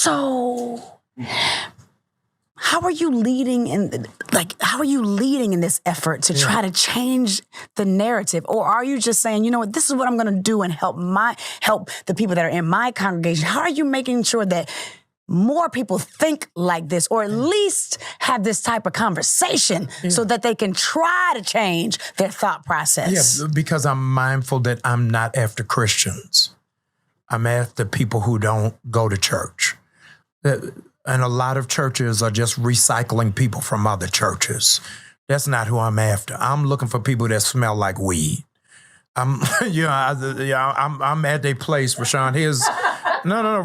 So how are you leading in this effort to try to change the narrative? Or are you just saying, you know what, this is what I'm going to do and help the people that are in my congregation? How are you making sure that more people think like this, or at least have this type of conversation so that they can try to change their thought process? Yeah, because I'm mindful that I'm not after Christians. I'm after people who don't go to church. And a lot of churches are just recycling people from other churches. That's not who I'm after. I'm looking for people that smell like weed. I'm at a place, Rashawn.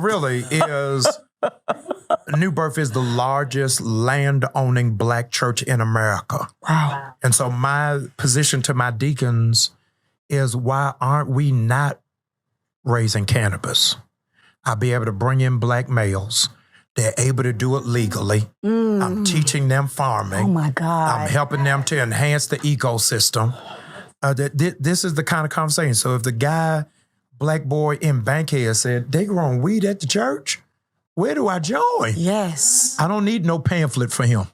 Really, New Birth is the largest land-owning Black church in America. Wow. And so my position to my deacons is, why aren't we not raising cannabis? I'll be able to bring in Black males. They're able to do it legally. I'm teaching them farming. Oh, my God. I'm helping them to enhance the ecosystem. This is the kind of conversation. So if the Black boy in Bankhead said, they growing weed at the church, where do I join? Yes. I don't need no pamphlet for him.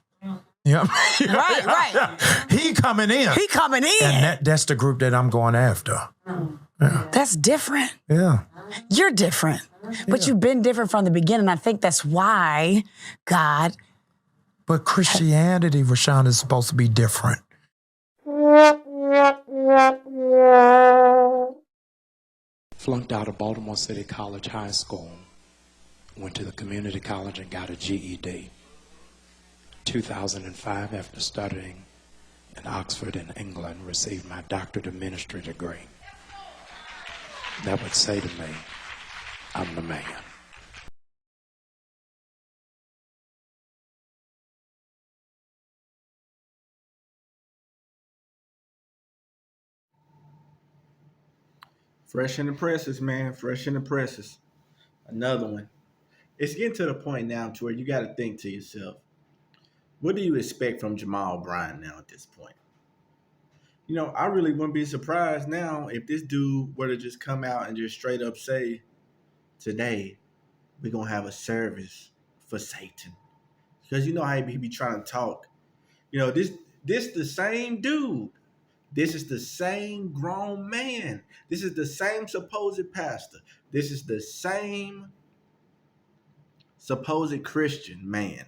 Yeah. Right. He coming in. And that's the group that I'm going after. Yeah. That's different. Yeah. You're different. But you've been different from the beginning. I think that's why God. But Christianity, Rashawn, is supposed to be different. Flunked out of Baltimore City College High School. Went to the community college and got a GED. 2005, after studying in Oxford in England, received my doctorate of ministry degree. That would say to me, I'm the man. Fresh in the presses, man. Fresh in the presses. Another one. It's getting to the point now to where you got to think to yourself, what do you expect from Jamal Bryant now at this point? You know, I really wouldn't be surprised now if this dude were to just come out and just straight up say, today, we're going to have a service for Satan. Because you know how he be trying to talk. You know, this the same dude. This is the same grown man. This is the same supposed pastor. This is the same supposed Christian man.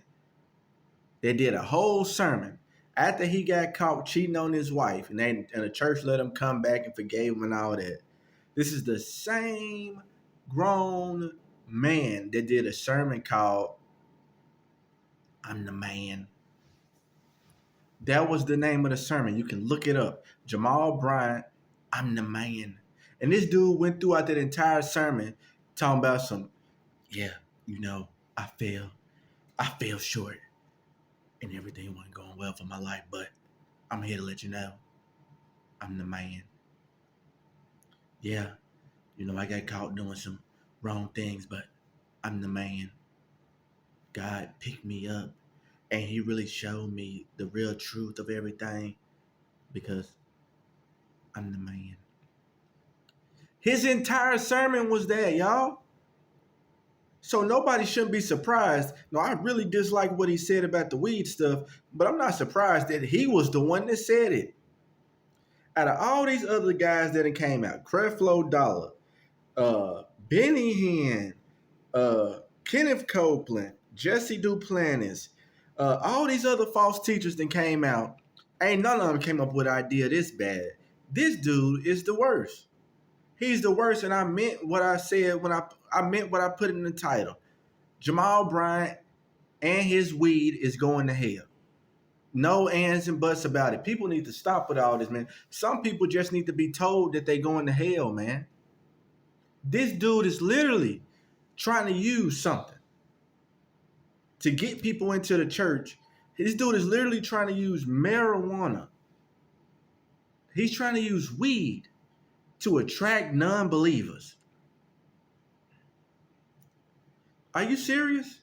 They did a whole sermon after he got caught cheating on his wife, and the church let him come back and forgave him and all that. This is the same grown man that did a sermon called I'm the Man. That was the name of the sermon. You can look it up. Jamal Bryant, I'm the Man. And this dude went throughout that entire sermon talking about I fell short and everything wasn't going well for my life, but I'm here to let you know I'm the man. Yeah, I got caught doing some wrong things, but I'm the man. God picked me up, and he really showed me the real truth of everything because I'm the man. His entire sermon was that, y'all. So nobody shouldn't be surprised. No, I really dislike what he said about the weed stuff, but I'm not surprised that he was the one that said it. Out of all these other guys that came out, Creflo Dollar, Benny Hinn, Kenneth Copeland, Jesse Duplantis, all these other false teachers that came out, ain't none of them came up with an idea this bad. This dude is the worst. He's the worst, and I meant what I said when I meant what I put in the title. Jamal Bryant and his weed is going to hell. No ands and buts about it. People need to stop with all this, man. Some people just need to be told that they're going to hell, man. This dude is literally trying to use something to get people into the church. This dude is literally trying to use marijuana. He's trying to use weed to attract non-believers. Are you serious?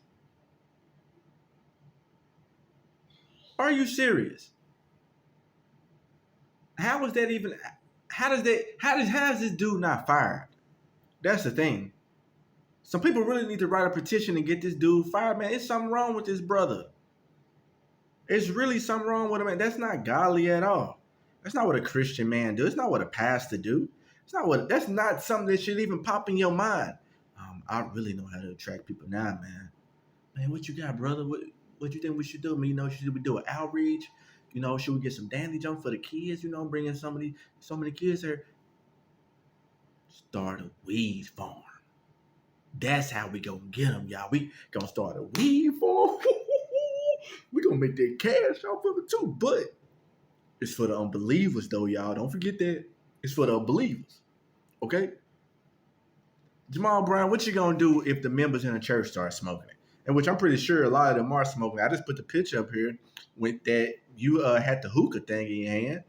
Are you serious? How is that even? How does this dude not fired? That's the thing. Some people really need to write a petition and get this dude fired, man. It's something wrong with this brother. It's really something wrong with him, man. That's not godly at all. That's not what a Christian man do. It's not what a pastor do. That's not something that should even pop in your mind. I really know how to attract people now, man. Man, what you got, brother? What you think we should do? I mean, should we do an outreach? Should we get some dandy jump for the kids? Bringing so many kids here. Start a weed farm. That's how we gonna get them, y'all. We gonna start a weed farm. We gonna make that cash off of it too. But it's for the unbelievers, though, y'all. Don't forget that. It's for the unbelievers. Okay? Jamal Bryant, what you gonna do if the members in the church start smoking it? And which I'm pretty sure a lot of them are smoking. I just put the picture up here with that you had the hookah thing in your hand.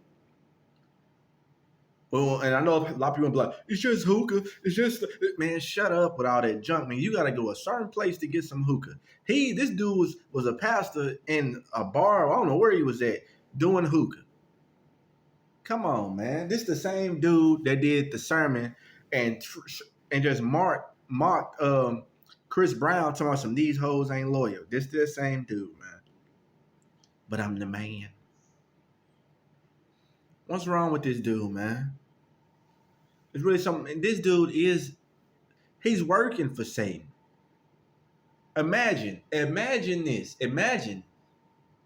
Well, and I know a lot of people be like, it's just hookah. It's just, man, shut up with all that junk. Man, you got to go a certain place to get some hookah. This dude was a pastor in a bar. I don't know where he was at doing hookah. Come on, man. This the same dude that did the sermon and just mocked Chris Brown talking about some these hoes ain't loyal. This the same dude, man. But I'm the man. What's wrong with this dude, man? It's really something. And this dude he's working for Satan. Imagine this. Imagine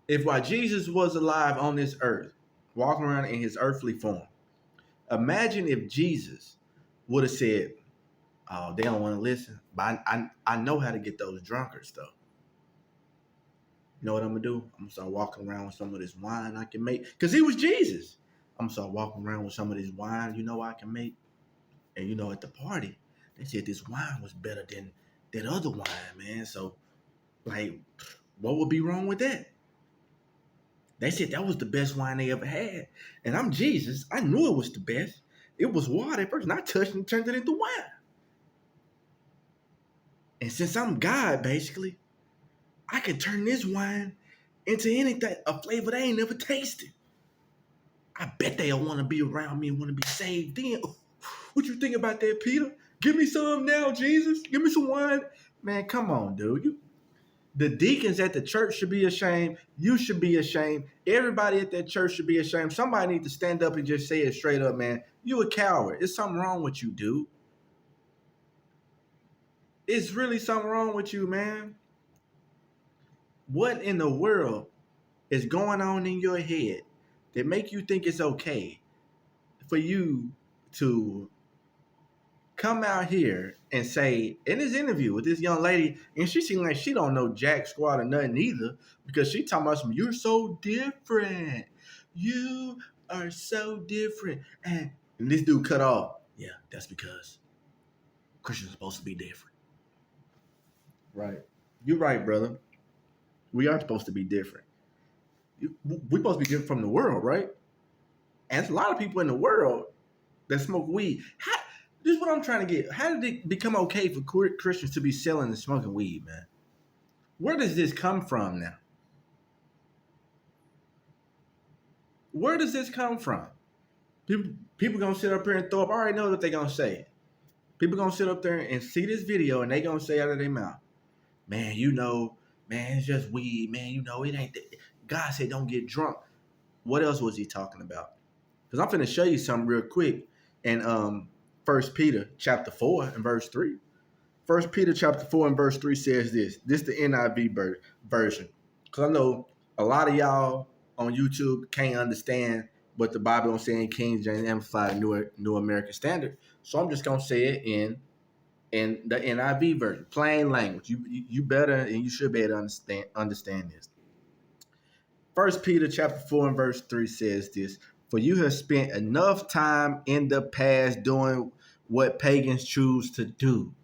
if while Jesus was alive on this earth, walking around in his earthly form, imagine if Jesus would have said, oh, they don't want to listen, but I know how to get those drunkards, though. You know what I'm going to do? I'm going to start walking around with some of this wine I can make. Because he was Jesus. I'm going to start walking around with some of this wine, I can make. And, at the party, they said this wine was better than that other wine, man. So, like, what would be wrong with that? They said that was the best wine they ever had. And I'm Jesus. I knew it was the best. It was water at first, and I touched and turned it into wine. And since I'm God, basically, I can turn this wine into anything, a flavor they ain't never tasted. I bet they'll want to be around me and want to be saved then. What you think about that, Peter? Give me some now, Jesus. Give me some wine. Man, come on, dude. The deacons at the church should be ashamed. You should be ashamed. Everybody at that church should be ashamed. Somebody needs to stand up and just say it straight up, man. You a coward. There's something wrong with you, dude. It's really something wrong with you, man. What in the world is going on in your head that make you think it's okay for you to come out here and say, in this interview with this young lady, and she seemed like she don't know jack squat or nothing either, because she talking about you're so different. You are so different. And this dude cut off. Yeah, that's because Christians are supposed to be different. Right. You're right, brother. We are supposed to be different. We're supposed to be different from the world, right? And there's a lot of people in the world that smoke weed. This is what I'm trying to get. How did it become okay for Christians to be selling and smoking weed, man? Where does this come from now? Where does this come from? People going to sit up here and throw up. I already know what they're going to say. People going to sit up there and see this video and they going to say out of their mouth, man, man, it's just weed. Man, it ain't that. God said don't get drunk. What else was he talking about? Because I'm finna show you something real quick. And 1 Peter chapter 4 and verse 3. 1 Peter chapter 4 and verse 3 says this. This is the NIV version. Because I know a lot of y'all on YouTube can't understand what the Bible is saying in King James Amplified New American Standard. So I'm just going to say it in the NIV version. Plain language. You better and you should be able to understand this. 1 Peter chapter 4 and verse 3 says this. For you have spent enough time in the past doing what pagans choose to do.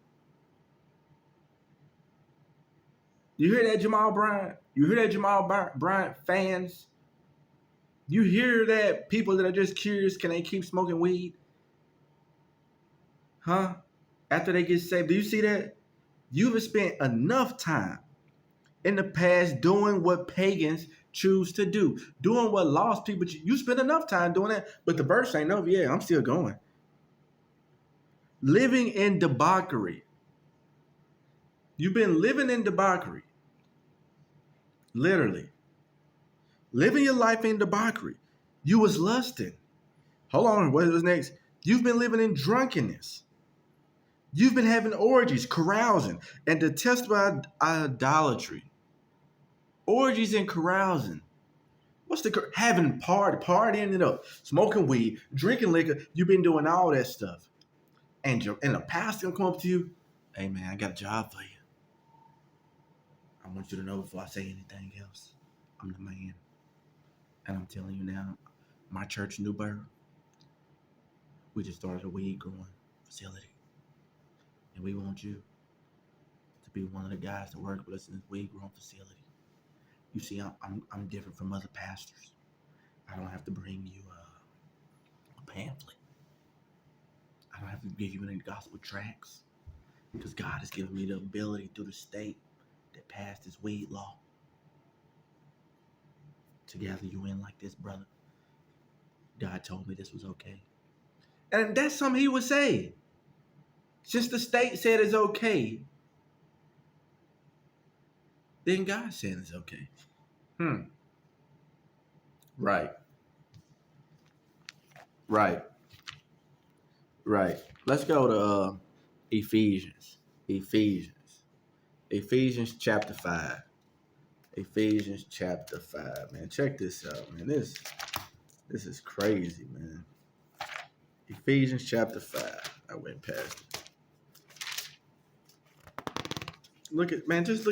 You hear that, Jamal Bryant? You hear that, Jamal Bryant fans? You hear that, people that are just curious, can they keep smoking weed? Huh? After they get saved. Do you see that? You have spent enough time in the past doing what pagans choose to do. Doing what lost people, you spend enough time doing that, but the verse ain't over. Yeah, I'm still going. Living in debauchery You've been living in debauchery. Literally. Living your life in debauchery. You was lusting. Hold on, what was next? You've been living in drunkenness. You've been having orgies, carousing, and detestable idolatry. Orgies and carousing. What's having partying it up, smoking weed, drinking liquor? You've been doing all that stuff. And a pastor will come up to you, hey man, I got a job for you. I want you to know before I say anything else, I'm the man. And I'm telling you now, my church, Newburgh, we just started a weed growing facility. And we want you to be one of the guys that work with us in this weed growing facility. You see, I'm different from other pastors. I don't have to bring you a pamphlet. I don't have to give you any gospel tracts. Because God has given me the ability through the state that passed this weed law to gather you in like this, brother. God told me this was okay. And that's something he would say. Since the state said it's okay, then God said it's okay. Right. Let's go to Ephesians chapter 5. Ephesians chapter 5. Man, check this out, man. This is crazy, man. Ephesians chapter 5. I went past it. Look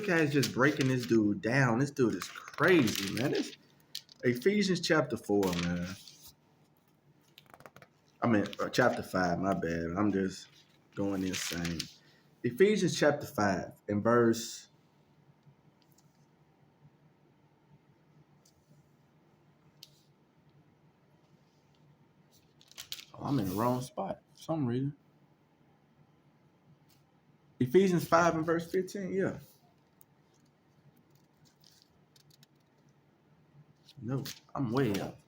how it's just breaking this dude down. This dude is crazy, man. This Ephesians chapter 4, man. I mean, chapter 5, my bad. I'm just going insane. Ephesians chapter 5 and verse... Oh, I'm in the wrong spot for some reason. Ephesians 5 and verse 15, yeah. No, I'm way up.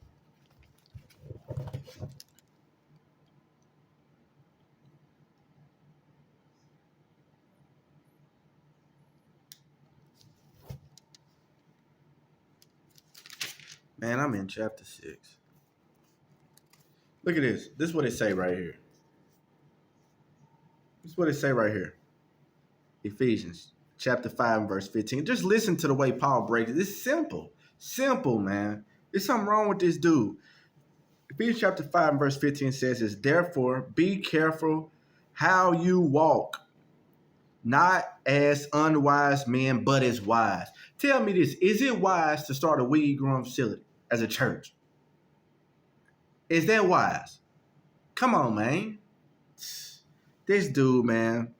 Man, I'm in chapter 6. Look at this. This is what it say right here. Ephesians chapter 5 and verse 15. Just listen to the way Paul breaks it. It's simple. Simple, man. There's something wrong with this dude. Ephesians chapter 5 and verse 15 says, therefore, be careful how you walk, not as unwise men, but as wise. Tell me this. Is it wise to start a weed growing facility as a church? Is that wise? Come on, man. This dude, man.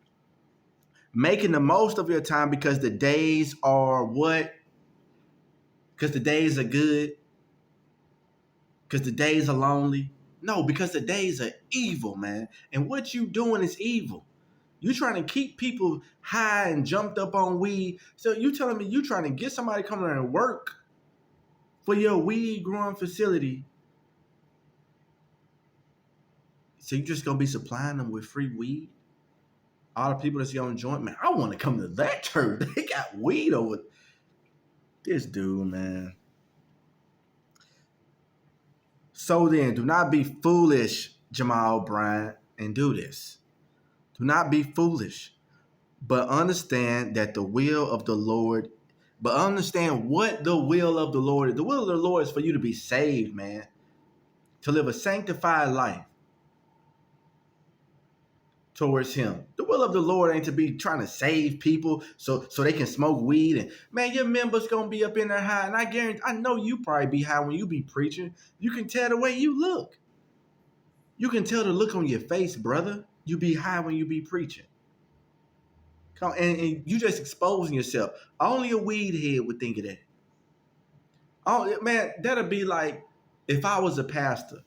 Making the most of your time because the days are what? Because the days are good? Because the days are lonely? No, because the days are evil, man. And what you doing is evil. You trying to keep people high and jumped up on weed. So you telling me you trying to get somebody coming there and work for your weed growing facility. So you just gonna be supplying them with free weed? All the people that's on joint, man, I want to come to that church. They got weed over this dude, man. So then, do not be foolish, Jamal Bryant, and do this. Do not be foolish, but understand that the will of the Lord, but understand what the will of the Lord is. The will of the Lord is for you to be saved, man, to live a sanctified life towards him. The will of the Lord ain't to be trying to save people so they can smoke weed. And man, your members gonna be up in there high. And I know you probably be high when you be preaching. You can tell the way you look. You can tell the look on your face, brother. You be high when you be preaching. Come and you just exposing yourself. Only a weed head would think of that. Oh man, that'll be like if I was a pastor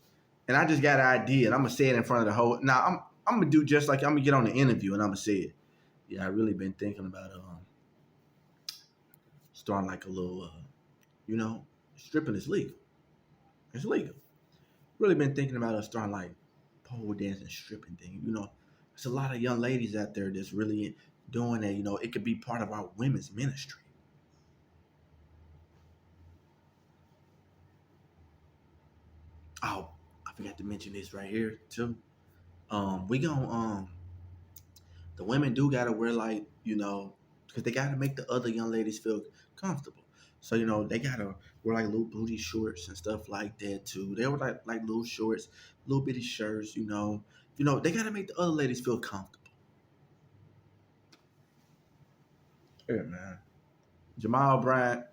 and I just got an idea and I'm gonna say it in front of the whole. Now I'm gonna do just like I'm gonna get on the interview and I'm gonna say it. Yeah, I really been thinking about starting like a little, stripping is legal. It's legal. Really been thinking about us starting like pole dancing, stripping thing. There's a lot of young ladies out there that's really doing that. You know, it could be part of our women's ministry. Oh, I forgot to mention this right here too. We gonna the women do gotta wear, like, you know, because they gotta make the other young ladies feel comfortable. So, you know, they gotta wear like little booty shorts and stuff like that too. They were like little shorts, little bitty shirts. You know, they gotta make the other ladies feel comfortable. Yeah, man. Jamal Bryant,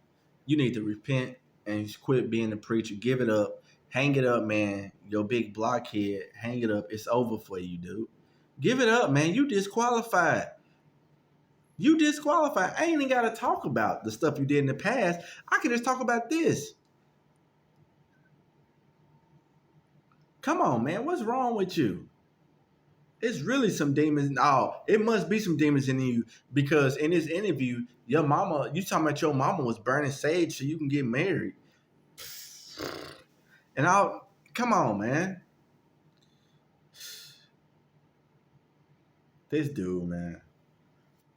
you need to repent and quit being a preacher. Give it up. Hang it up, man. Your big blockhead. Hang it up. It's over for you, dude. Give it up, man. You disqualified. You disqualified. I ain't even got to talk about the stuff you did in the past. I can just talk about this. Come on, man. What's wrong with you? It's really some demons. Oh, it must be some demons in you, because in this interview, your mama, you talking about your mama was burning sage so you can get married. And come on, man. This dude, man.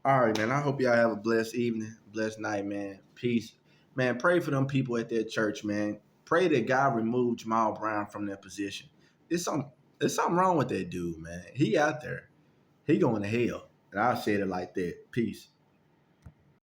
All right, man. I hope y'all have a blessed evening, blessed night, man. Peace. Man, pray for them people at that church, man. Pray that God remove Jamal Brown from that position. There's something wrong with that dude, man. He out there. He going to hell. And I'll say it like that. Peace.